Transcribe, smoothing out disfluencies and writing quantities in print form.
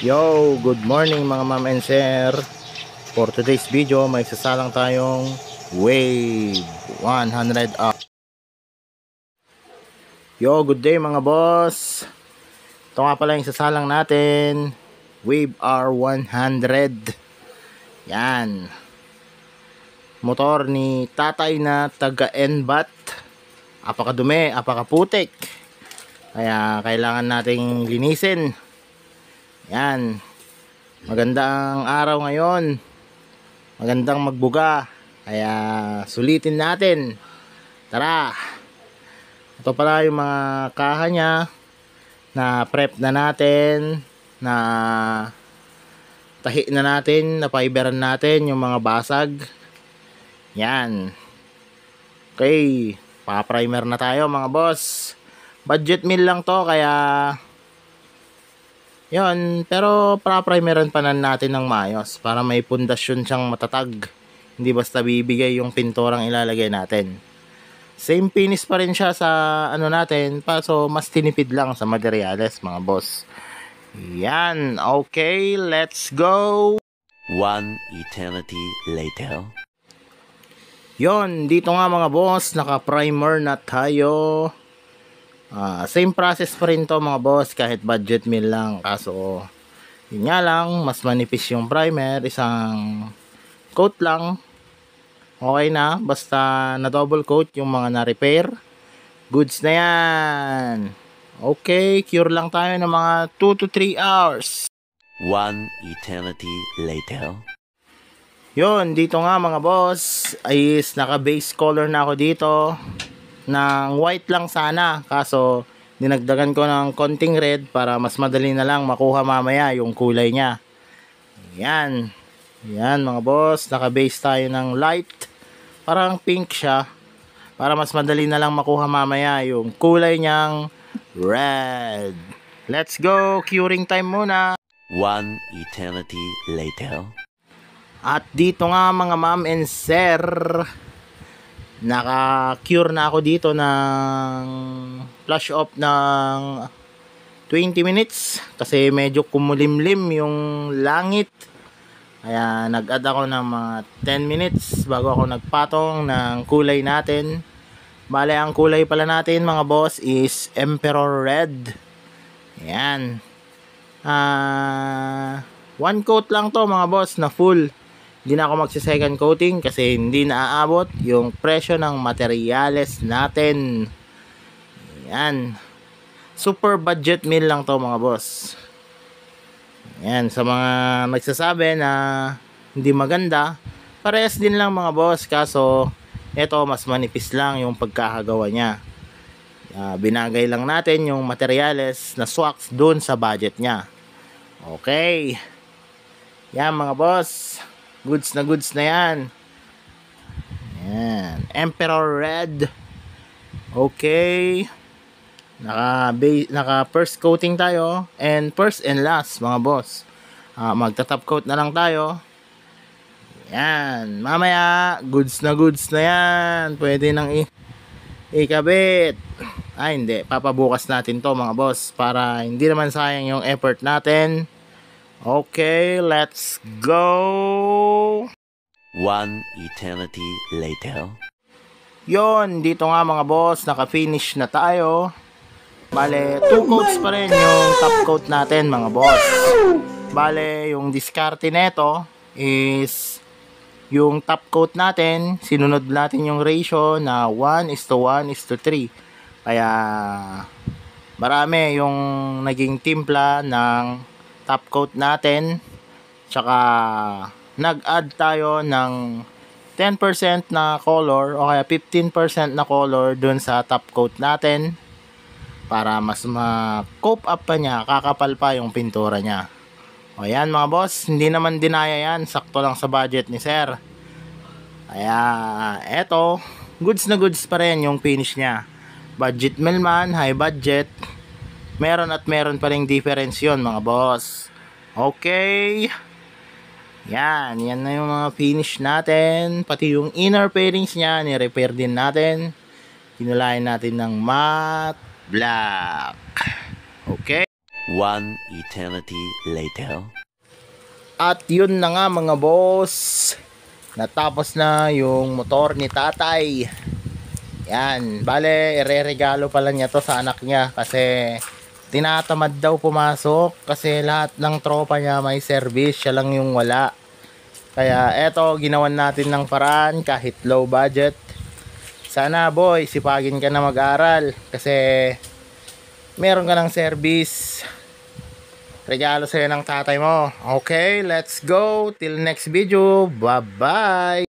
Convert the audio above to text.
Yo, good morning mga ma'am and sir. For today's video, may sasalang tayong Wave 100 up. Yo, good day mga boss. Ito nga pala yung sasalang natin, Wave R100. Yan. Motor ni tatay na taga NBAT. Apakadumi, apakaputik. Kaya kailangan nating linisin. Yan. Magandang araw ngayon. Magandang magbuga. Kaya sulitin natin. Tara. Ito pala yung mga kaha niya na prep na natin, na tahi na natin, na fiberan natin yung mga basag. Yan. Okay, pa-primer na tayo mga boss. Budget meal lang to, kaya yun, pero pa-primeran pa na natin ng maayos para may pundasyon siyang matatag. Hindi basta bibigay yung pinturang ilalagay natin. Same finish pa rin siya sa ano natin, so mas tinipid lang sa materyales mga boss. Yan, okay, let's go. One eternity later. Yon, dito nga mga boss, naka-primer na tayo. Same process pa rin to mga boss, kahit budget meal lang. Kaso, yun nga lang, mas manipis yung primer. Isang coat lang, okay na. Basta na double coat yung mga na-repair, goods na yan. Okay, cure lang tayo ng mga 2 to 3 hours. One eternity later. Yun, dito nga mga boss, is naka-base color na ako dito. Ng white lang sana, kaso dinagdagan ko ng konting red para mas madali na lang makuha mamaya yung kulay niya. Yan. Yan mga boss, naka-base tayo ng light. Parang pink siya, para mas madali na lang makuha mamaya yung kulay niyang red. Let's go, curing time muna. One eternity later. At dito nga mga ma'am and sir, naka-cure na ako dito ng flush off ng 20 minutes kasi medyo kumulimlim yung langit. Kaya nag-add ako ng mga 10 minutes bago ako nagpatong ng kulay natin. Bale, ang kulay pala natin mga boss is Emperor Red. Ayan. One coat lang to mga boss na full. Hindi na ako magsi-second coating kasi hindi na aabot yung presyo ng materyales natin. Ayan. Super budget meal lang to mga boss. Ayan, sa mga nagsasabi na hindi maganda, parehas din lang mga boss, kaso ito mas manipis lang yung pagkakagawa niya. Binagay lang natin yung materyales na swags dun sa budget niya. Okay. Yan mga boss, goods na yan. Ayan, Emperor Red. Okay. Naka first coating tayo, and first and last mga boss, magta-top coat na lang tayo. Yan, mamaya goods na yan, pwede nang ikabit. Hindi, papabukas natin to mga boss para hindi naman sayang yung effort natin. Okay, let's go. One eternity later. Yon, dito nga mga boss, naka-finish na tayo. Bale, 2 coats pa rin yung top coat natin mga boss. Bale, yung diskarte neto is yung top coat natin, sinunod natin yung ratio na 1:1:3. Kaya marami yung naging timpla ng top coat natin. Tsaka nag-add tayo ng 10% na color o kaya 15% na color dun sa top coat natin, para mas ma-cope up pa niya, kakapal pa yung pintura niya. O yan mga boss, hindi naman dinaya yan, sakto lang sa budget ni sir. Kaya eto, goods na goods pa rin yung finish niya. Budget meal man, high budget, meron pa ring difference yun mga boss. Okay. Yan na yung mga finish natin. Pati yung inner fairings niya, ni-repair din natin. Kinulayan natin ng matte black. Okay. One eternity later. At yun na nga mga boss, natapos na yung motor ni tatay. Yan, bale ireregalo pala niya to sa anak niya kasi tinatamad daw pumasok kasi lahat ng tropa niya may service, siya lang yung wala. Kaya eto, ginawan natin ng paraan kahit low budget. Sana boy, sipagin ka na mag-aral kasi meron ka ng service. Regalo sa'yo ng tatay mo. Okay, let's go. Till next video. Bye-bye.